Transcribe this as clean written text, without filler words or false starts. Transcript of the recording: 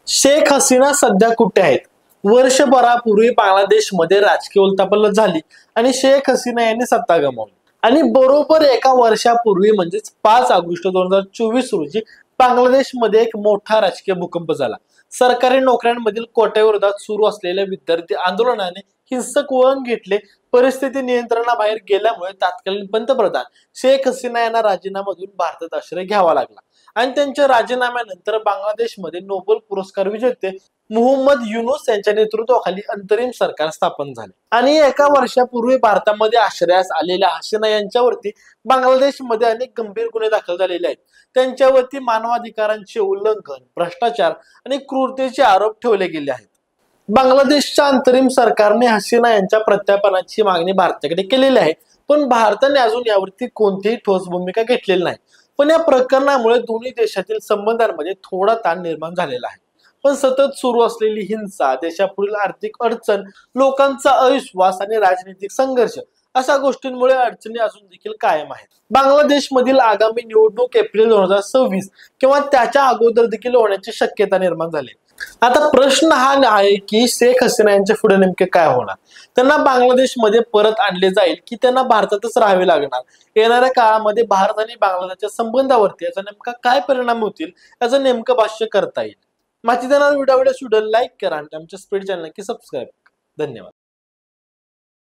शेख हसीना सध्या कुठे आहेत? वर्षभरापूर्वी बांगलादेशमध्ये राजकीय उलथापालथ झाली आणि शेख हसीना यांनी सत्ता गमावली. आणि बरोबर एका वर्षापूर्वी म्हणजेच 5 ऑगस्ट 2024 रोजी बांगलादेशमध्ये एक मोठा राजकीय भूकंप झाला. सरकारी नोकऱ्यांमधील कोट्याविरोधात सुरू असलेल्या विद्यार्थी आंदोलनाने हिंसक वळण घेतले. परिस्थिती नियंत्रणाबाहेर गेल्यामुळे तत्कालीन पंतप्रधान शेख हसीना यांना राजीनामा देऊन भारतात आश्रय घ्यावा लागला. आणि त्यांच्या राजीनाम्यानंतर बांगलादेशमध्ये नोबेल पुरस्कार विजेते मोहम्मद युनूस यांच्या नेतृत्वाखाली अंतरिम सरकार स्थापन झाले. आणि एका वर्षापूर्वी भारतामध्ये आश्रयास आलेल्या हसीना यांच्यावरती बांगलादेशमध्ये अनेक गंभीर गुन्हे दाखल झालेले आहेत. त्यांच्यावरती मानवाधिकारांचे उल्लंघन, भ्रष्टाचार आणि क्रूरतेचे आरोप ठेवले गेले आहेत. बांगलादेशच्या अंतरिम सरकारने हसीना यांच्या प्रत्यार्पणाची मागणी भारताकडे केलेली आहे, पण भारताने अजून यावरती कोणतीही ठोस भूमिका घेतलेली नाही. पण या प्रकरणामुळे दोन्ही देशातील संबंधांमध्ये थोडा ताण निर्माण झालेला आहे. पण सतत सुरू असलेली हिंसा, देशापुढील आर्थिक अडचण, लोकांचा अविश्वास आणि राजनीतिक संघर्ष अशा गोष्टींमुळे अडचणी अजून देखील कायम आहेत. बांगलादेशमधील आगामी निवडणूक एप्रिल 2026 किंवा त्याच्या अगोदर देखील होण्याची शक्यता निर्माण झाली. आता प्रश्न हा आहे की शेख हसीना यांच्या पुढे नेमके काय होणार? त्यांना बांगलादेशमध्ये परत आणले जाईल की त्यांना भारतातच राहावे लागणार? येणाऱ्या काळामध्ये भारत आणि बांगलादेशच्या संबंधावरती याचा नेमका काय परिणाम होतील याचं नेमकं भाष्य करता येईल. माहिती देणारा व्हिडिओ लाईक करा आणि आमच्या स्पीड चॅनल नक्की सबस्क्राईब करा. धन्यवाद.